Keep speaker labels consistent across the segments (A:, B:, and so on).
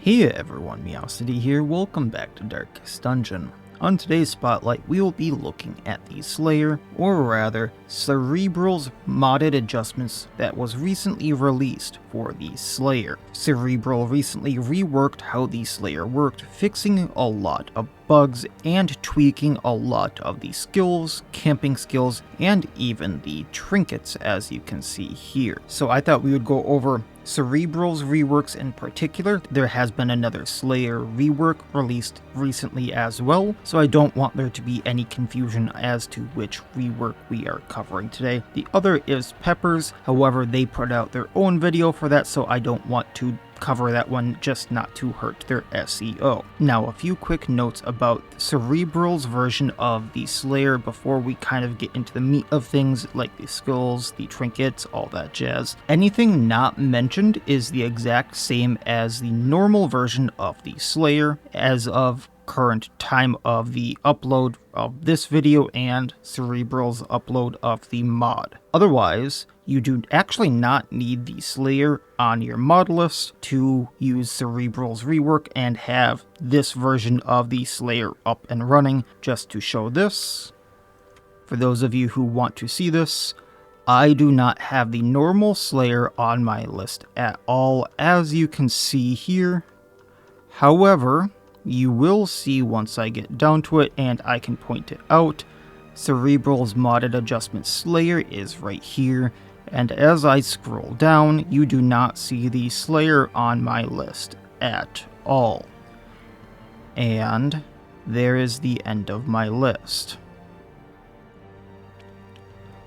A: Hey everyone, Miacidae here, welcome back to Darkest Dungeon. On today's Spotlight, we will be looking at the Slayer, or rather, Cerebral's modded adjustments that was recently released for the Slayer. Cerebral recently reworked how the Slayer worked, fixing a lot of bugs and tweaking a lot of the skills, camping skills, and even the trinkets, as you can see here. So I thought we would go over Cerebral's reworks in particular. There has been another Slayer rework released recently as well, so I don't want there to be any confusion as to which rework we are covering today. The other is Pepper's, however they put out their own video for that, so I don't want to cover that one just not to hurt their SEO. Now, a few quick notes about Cerebral's version of the Slayer before we kind of get into the meat of things like the skills, the trinkets, all that jazz. Anything not mentioned is the exact same as the normal version of the Slayer as of current time of the upload of this video and Cerebral's upload of the mod. Otherwise, you do actually not need the Slayer on your mod list to use Cerebral's rework and have this version of the Slayer up and running. Just to show this, for those of you who want to see this, I do not have the normal Slayer on my list at all, as you can see here. However, you will see once I get down to it and I can point it out, Cerebral's modded adjustment Slayer is right here, and as I scroll down, you do not see the Slayer on my list at all. And there is the end of my list.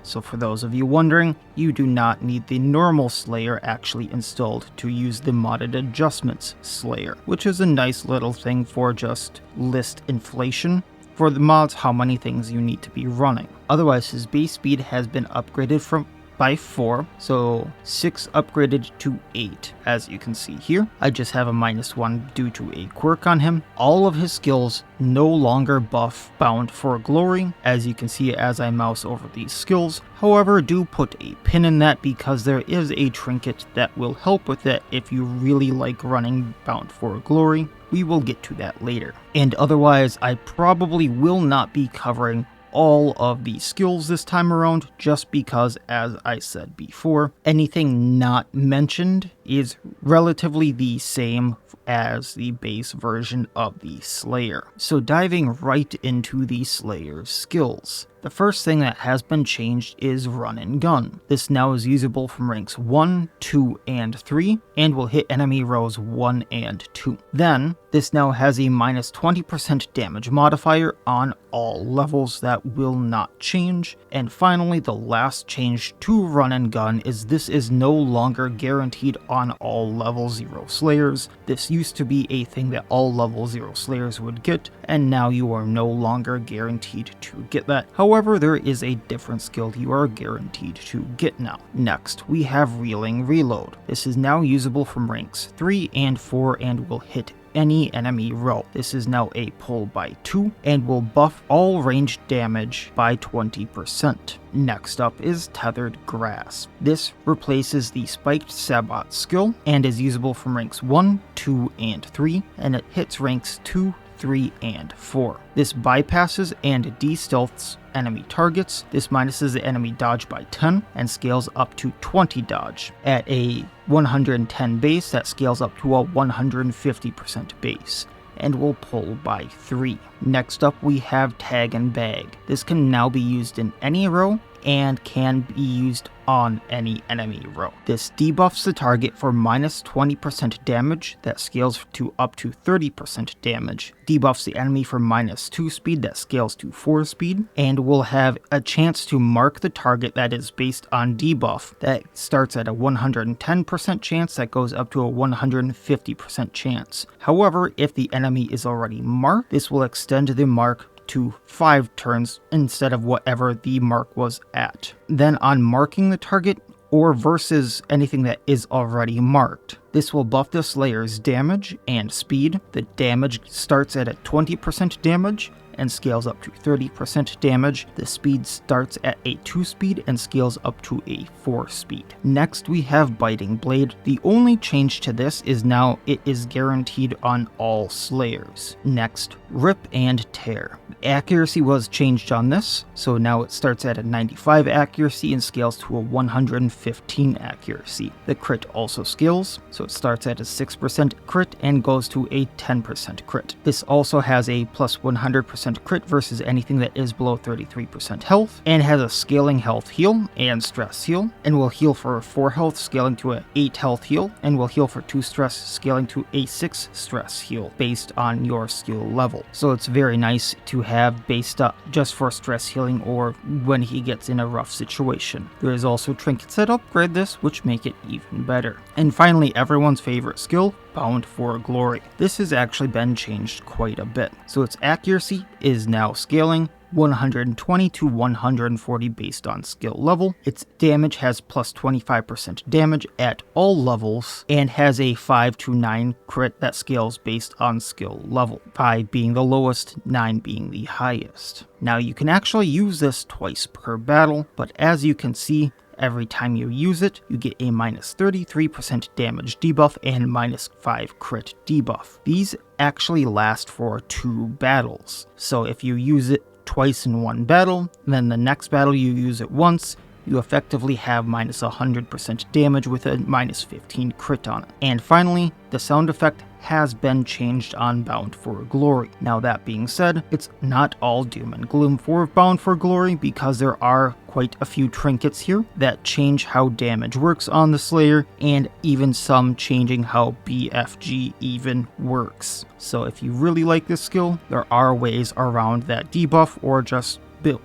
A: So for those of you wondering, you do not need the normal Slayer actually installed to use the modded adjustments Slayer, which is a nice little thing for just list inflation for the mods, how many things you need to be running. Otherwise, his base speed has been upgraded by 4, so 6 upgraded to 8, as you can see here. I just have a -1 due to a quirk on him. All of his skills no longer buff Bound for Glory, as you can see as I mouse over these skills. However, do put a pin in that because there is a trinket that will help with that if you really like running Bound for Glory. We will get to that later. And otherwise, I probably will not be covering all of the skills this time around, just because, as I said before, anything not mentioned is relatively the same as the base version of the Slayer. So diving right into the Slayer's skills. The first thing that has been changed is Run and Gun. This now is usable from ranks 1, 2, and 3, and will hit enemy rows 1 and 2. Then, this now has a -20% damage modifier on all levels that will not change. And finally, the last change to Run and Gun is this is no longer guaranteed on all level 0 Slayers. This used to be a thing that all level 0 Slayers would get, and now you are no longer guaranteed to get that. However, there is a different skill you are guaranteed to get now. Next, we have Reeling Reload. This is now usable from ranks 3 and 4 and will hit any enemy row. This is now a pull by 2 and will buff all ranged damage by 20%. Next up is Tethered Grasp. This replaces the Spiked Sabot skill and is usable from ranks 1, 2, and 3, and it hits ranks 2, 3, and 4. This bypasses and de-stealths enemy targets. This minuses the enemy dodge by 10 and scales up to 20 dodge. At a 110 base, that scales up to a 150% base and will pull by 3. Next up, we have Tag and Bag. This can now be used in any row and can be used on any enemy row. This debuffs the target for -20% damage that scales to up to 30% damage, debuffs the enemy for -2 speed that scales to 4 speed, and will have a chance to mark the target that is based on debuff that starts at a 110% chance that goes up to a 150% chance. However, if the enemy is already marked, this will extend the mark to 5 turns instead of whatever the mark was at. Then on marking the target, or versus anything that is already marked, this will buff the Slayer's damage and speed. The damage starts at a 20% damage and scales up to 30% damage. The speed starts at a 2 speed and scales up to a 4 speed. Next we have Biting Blade. The only change to this is now it is guaranteed on all slayers. Next, Rip and Tear. Accuracy was changed on this, so now it starts at a 95 accuracy and scales to a 115 accuracy. The crit also scales, so it starts at a 6% crit and goes to a 10% crit. This also has a plus 100% crit versus anything that is below 33% health, and has a scaling health heal and stress heal, and will heal for 4 health scaling to a 8 health heal, and will heal for 2 stress scaling to a 6 stress heal based on your skill level. So it's very nice to have based up just for stress healing or when he gets in a rough situation. There is also trinkets that upgrade this, which make it even better. And finally, everyone's favorite skill, Bound for Glory. This has actually been changed quite a bit. So its accuracy is now scaling 120 to 140 based on skill level. Its damage has plus 25% damage at all levels and has a 5 to 9 crit that scales based on skill level, 5 being the lowest, 9 being the highest. Now you can actually use this twice per battle, but as you can see, every time you use it, you get a minus 33% damage debuff and minus 5 crit debuff. These actually last for 2 battles, so if you use it twice in one battle, then the next battle you use it once, you effectively have minus 100% damage with a minus 15 crit on it. And finally, the sound effect has been changed on Bound for Glory. Now that being said, it's not all doom and gloom for Bound for Glory because there are quite a few trinkets here that change how damage works on the Slayer, and even some changing how BFG even works. So if you really like this skill, there are ways around that debuff or just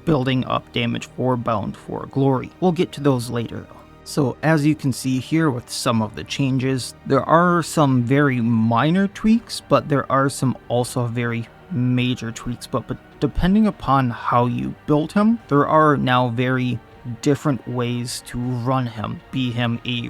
A: building up damage for Bound for Glory. We'll get to those later though. So as you can see here with some of the changes, there are some very minor tweaks, but there are some also very major tweaks, but depending upon how you built him, there are now very different ways to run him. Be him a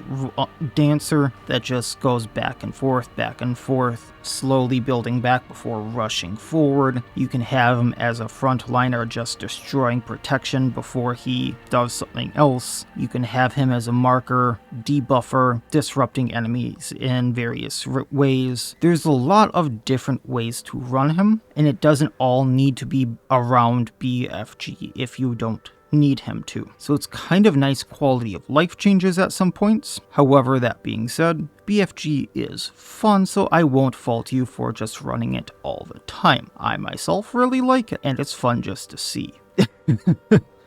A: dancer that just goes back and forth, slowly building back before rushing forward. You can have him as a frontliner just destroying protection before he does something else. You can have him as a marker, debuffer, disrupting enemies in various ways. There's a lot of different ways to run him, and it doesn't all need to be around BFG if you don't need him to. So it's kind of nice quality of life changes at some points. However, that being said, BFG is fun, so I won't fault you for just running it all the time. I myself really like it, and it's fun just to see.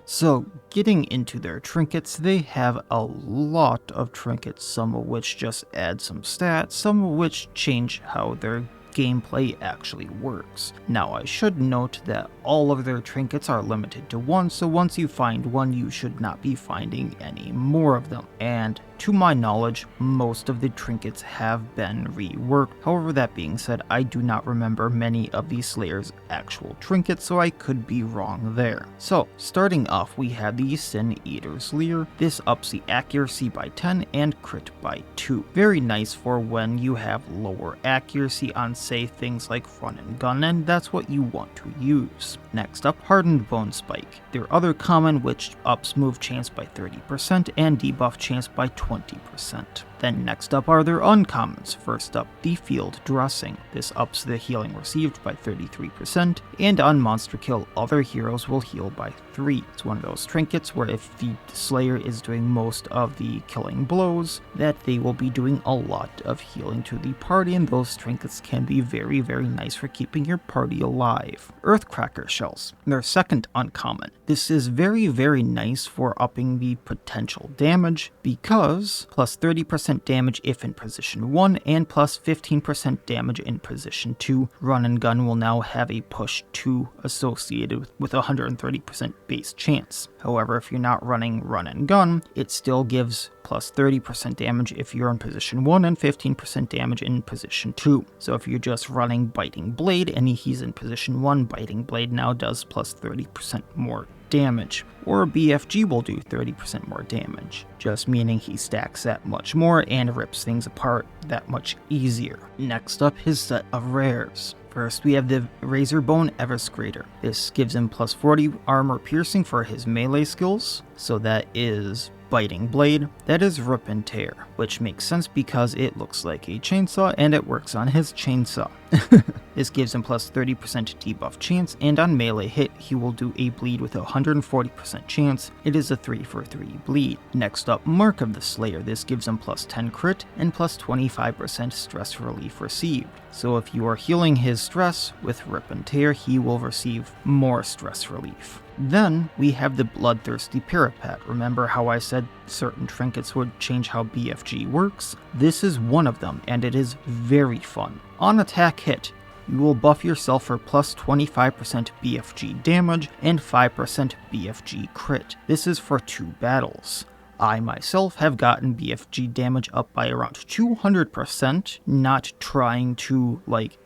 A: So, getting into their trinkets, they have a lot of trinkets, some of which just add some stats, some of which change how their gameplay actually works. Now I should note that all of their trinkets are limited to 1, so once you find one, you should not be finding any more of them. And to my knowledge, most of the trinkets have been reworked. However, that being said, I do not remember many of the Slayer's actual trinkets, so I could be wrong there. So, starting off, we have the Sin Eater's Leer. This ups the accuracy by 10 and crit by 2. Very nice for when you have lower accuracy on, say, things like run and gun, and that's what you want to use. Next up, Hardened Bone Spike. Their other common, which ups move chance by 30% and debuff chance by 20%. Then next up are their uncommons. First up, the Field Dressing. This ups the healing received by 33%, and on monster kill, other heroes will heal by 3. It's one of those trinkets where if the Slayer is doing most of the killing blows, that they will be doing a lot of healing to the party, and those trinkets can be very, very nice for keeping your party alive. Earthcracker Shells. Their second uncommon. This is very, very nice for upping the potential damage because plus 30% damage if in position 1 and plus 15% damage in position 2. Run and gun will now have a push 2 associated with 130% base chance. However, if you're not running run and gun, it still gives plus 30% damage if you're in position 1 and 15% damage in position 2. So if you're just running Biting Blade and he's in position 1, Biting Blade now does plus 30% more damage. Or BFG will do 30% more damage, just meaning he stacks that much more and rips things apart that much easier. Next up, his set of rares. First, we have the Razorbone Everscrater. This gives him plus 40 armor piercing for his melee skills, so that is Biting Blade. That is Rip and Tear, which makes sense because it looks like a chainsaw and it works on his chainsaw. This gives him plus 30% debuff chance, and on melee hit, he will do a bleed with a 140% chance. It is a 3-for-3 bleed. Next up, Mark of the Slayer. This gives him plus 10 crit and plus 25% stress relief received. So if you are healing his stress with Rip and Tear, he will receive more stress relief. Then we have the Bloodthirsty Parapat. Remember how I said certain trinkets would change how BFG works? This is one of them, and it is very fun. On attack hit, you will buff yourself for plus 25% BFG damage and 5% BFG crit. This is for 2 battles. I myself have gotten BFG damage up by around 200%, not trying to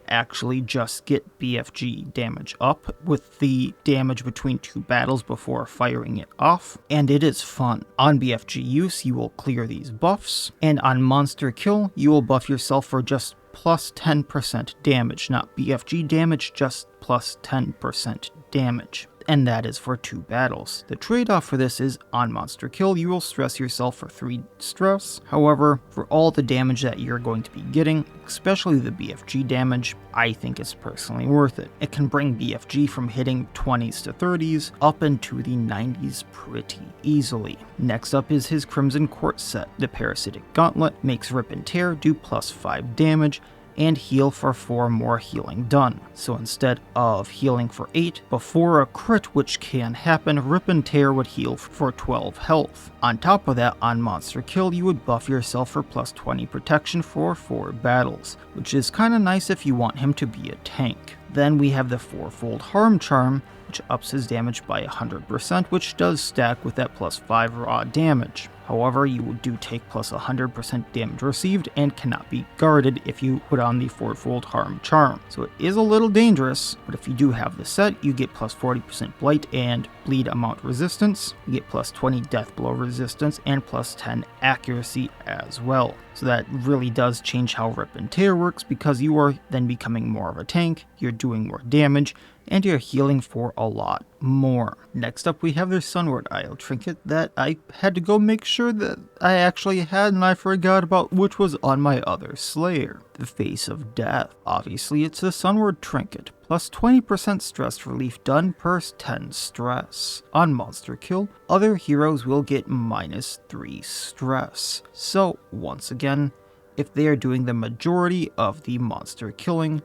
A: actually just get BFG damage up with the damage between 2 battles before firing it off, and it is fun. On BFG use, you will clear these buffs, and on monster kill, you will buff yourself for just plus 10% damage, not BFG damage, just plus 10% damage. And that is for 2 battles. The trade-off for this is, on monster kill, you will stress yourself for 3 stress. However, for all the damage that you're going to be getting, especially the BFG damage, I think it's personally worth it. It can bring BFG from hitting 20s to 30s up into the 90s pretty easily. Next up is his Crimson Court set. The Parasitic Gauntlet makes Rip and Tear do plus 5 damage, and heal for 4 more healing done. So instead of healing for 8 before a crit, which can happen, Rip and Tear would heal for 12 health. On top of that, on monster kill, you would buff yourself for plus 20 protection for 4 battles, which is kinda nice if you want him to be a tank. Then we have the 4-fold Harm Charm, which ups his damage by 100%, which does stack with that plus 5 raw damage. However, you do take plus 100% damage received and cannot be guarded if you put on the 4-fold Harm Charm. So it is a little dangerous, but if you do have the set, you get plus 40% Blight and Bleed Amount Resistance, you get plus 20 Death Blow Resistance, and plus 10 Accuracy as well. So that really does change how Rip and Tear works, because you are then becoming more of a tank, you're doing more damage, and you're healing for a lot more. Next up, we have the Sunward Isle trinket that I had to go make sure that I actually had, and I forgot about, which was on my other Slayer, the Face of Death. Obviously, it's the Sunward trinket, plus 20% stress relief done per 10 stress. On monster kill, other heroes will get minus 3 stress. So, once again, if they are doing the majority of the monster killing,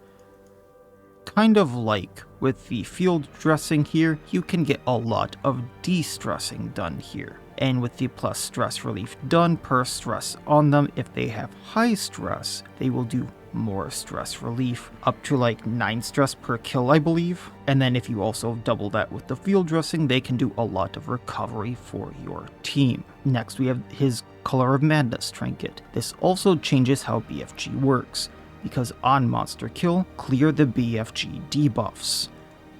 A: kind of like with the field dressing here, you can get a lot of de-stressing done here. And with the plus stress relief done per stress on them, if they have high stress, they will do more stress relief, up to 9 stress per kill, I believe. And then if you also double that with the field dressing, they can do a lot of recovery for your team. Next, we have his Color of Madness trinket. This also changes how BFG works, because on monster kill, clear the BFG debuffs,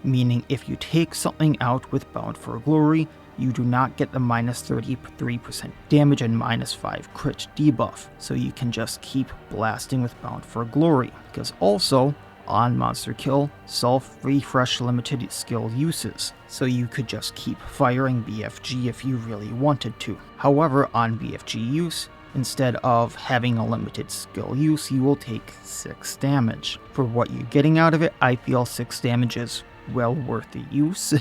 A: meaning if you take something out with Bound for Glory, you do not get the minus 33% damage and minus 5 crit debuff, so you can just keep blasting with Bound for Glory, because also, on monster kill, self-refresh limited skill uses, so you could just keep firing BFG if you really wanted to. However, on BFG use, instead of having a limited skill use, you will take 6 damage. For what you're getting out of it, I feel 6 damage is well worth the use.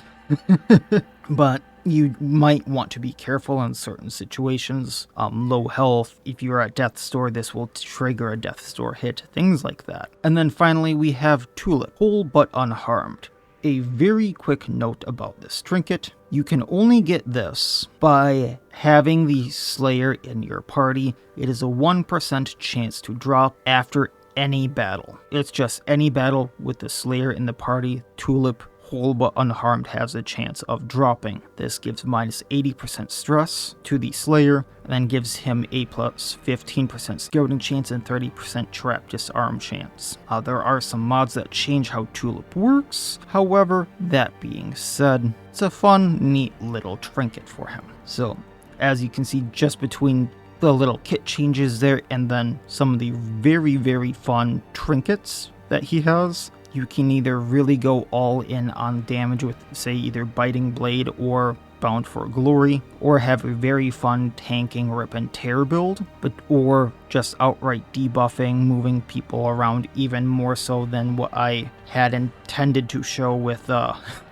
A: But you might want to be careful in certain situations. Low health, if you're at Death's Door, this will trigger a Death's Door hit, things like that. And then finally we have Tulip, whole but unharmed. A very quick note about this trinket: you can only get this by having the Slayer in your party. It is a 1% chance to drop after any battle. It's just any battle with the Slayer in the party, Tulip, whole but unharmed, has a chance of dropping. This gives minus 80% stress to the Slayer, and then gives him a plus 15% scouting chance and 30% trap disarm chance. There are some mods that change how Tulip works. However, that being said, it's a fun, neat little trinket for him. So, as you can see, just between the little kit changes there and then some of the very, very fun trinkets that he has, You can either really go all in on damage with, say, either Biting Blade or Bound for Glory, or have a very fun tanking rip and tear build, or just outright debuffing, moving people around even more so than what I had intended to show with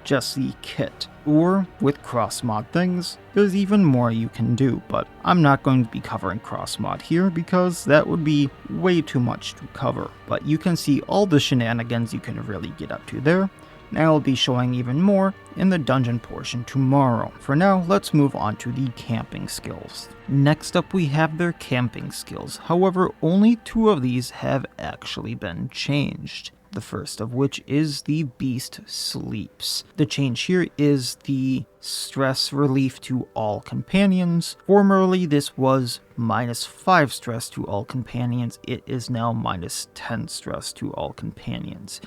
A: just the kit. Or with cross-mod things, there's even more you can do, but I'm not going to be covering cross-mod here because that would be way too much to cover. But you can see all the shenanigans you can really get up to there. And I'll be showing even more in the dungeon portion tomorrow. For now, let's move on to the camping skills. Next up we have their camping skills, however only 2 of these have actually been changed. The first of which is the Beast Sleeps. The change here is the stress relief to all companions. Formerly this was -5 stress to all companions, it is now -10 stress to all companions,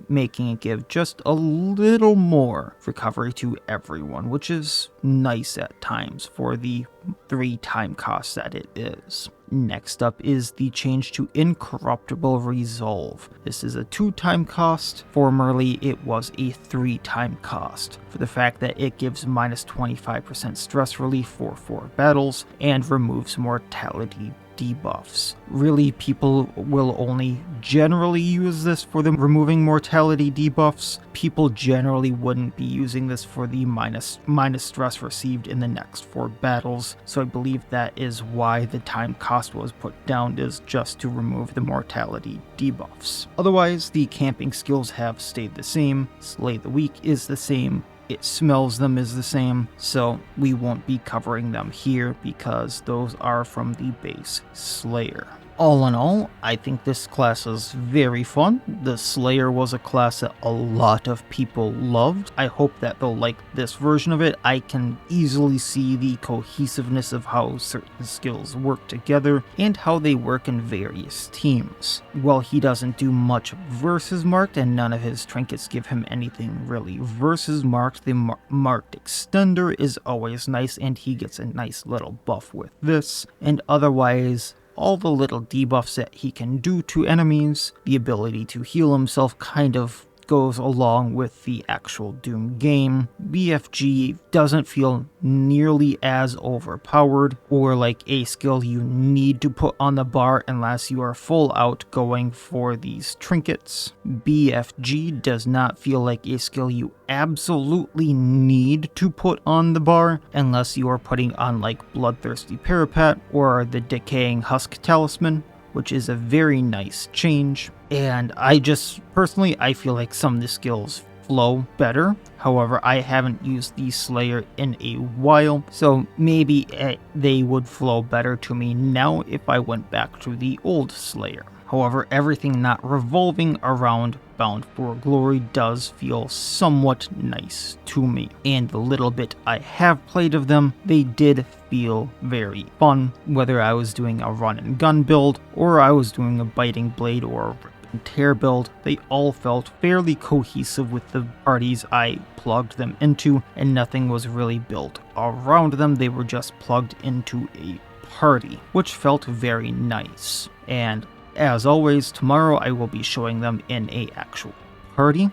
A: making it give just a little more recovery to everyone, which is nice at times for the 3 time cost that it is. Next up is the change to Incorruptible Resolve. This is a 2 time cost, formerly it was a 3 time cost, for the fact that it gives -25% stress relief for 4 battles and removes mortality debuffs. Really, people will only generally use this for the removing mortality debuffs. People generally wouldn't be using this for the minus stress received in the next 4 battles, so I believe that is why the time cost was put down, is just to remove the mortality debuffs. Otherwise, the camping skills have stayed the same. Slay the Weak is the same. It Smells Them is the same, so we won't be covering them here because those are from the base Slayer. All in all, I think this class is very fun. The Slayer was a class that a lot of people loved. I hope that they'll like this version of it. I can easily see the cohesiveness of how certain skills work together and how they work in various teams. While he doesn't do much versus marked and none of his trinkets give him anything really versus marked, the marked extender is always nice and he gets a nice little buff with this. And otherwise, all the little debuffs that he can do to enemies, the ability to heal himself kind of goes along with the actual Doom game. BFG doesn't feel nearly as overpowered or like a skill you need to put on the bar unless you are full out going for these trinkets. BFG does not feel like a skill you absolutely need to put on the bar unless you are putting on like Bloodthirsty Parapet or the Decaying Husk Talisman, which is a very nice change. And I feel like some of the skills flow better. However, I haven't used the Slayer in a while, so maybe they would flow better to me now if I went back to the old Slayer. However, everything not revolving around Bound for Glory does feel somewhat nice to me. And the little bit I have played of them, they did feel very fun. Whether I was doing a run and gun build, or I was doing a Biting Blade or a Rip and Tear build, they all felt fairly cohesive with the parties I plugged them into, and nothing was really built around them. They were just plugged into a party, which felt very nice. And as always, tomorrow I will be showing them in a actual party,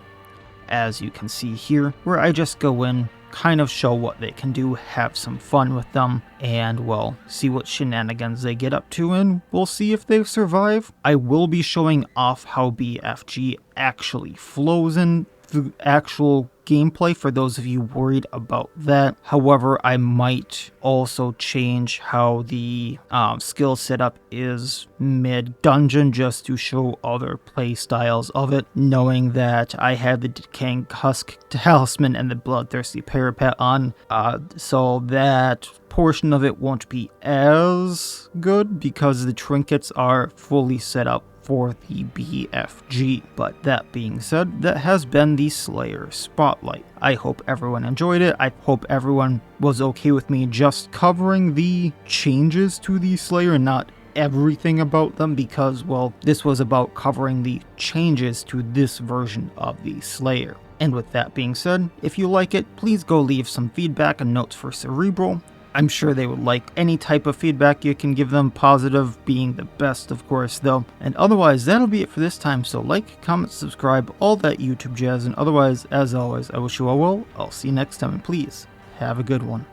A: as you can see here, where I just go in, kind of show what they can do, have some fun with them, and well, see what shenanigans they get up to, and we'll see if they survive. I will be showing off how BFG actually flows in the actual gameplay for those of you worried about that. However, I might also change how the skill setup is mid-dungeon just to show other play styles of it, knowing that I have the Decaying Husk Talisman and the Bloodthirsty Parapet on, so that portion of it won't be as good because the trinkets are fully set up for the BFG. But that being said, that has been the Slayer Spotlight. I hope everyone enjoyed it. I hope everyone was okay with me just covering the changes to the Slayer and not everything about them, because, well, this was about covering the changes to this version of the Slayer. And with that being said, if you like it, please go leave some feedback and notes for Cerebral. I'm sure they would like any type of feedback you can give them, positive being the best, of course, though. And otherwise, that'll be it for this time, so like, comment, subscribe, all that YouTube jazz, and otherwise, as always, I wish you all well. I'll see you next time, and please, have a good one.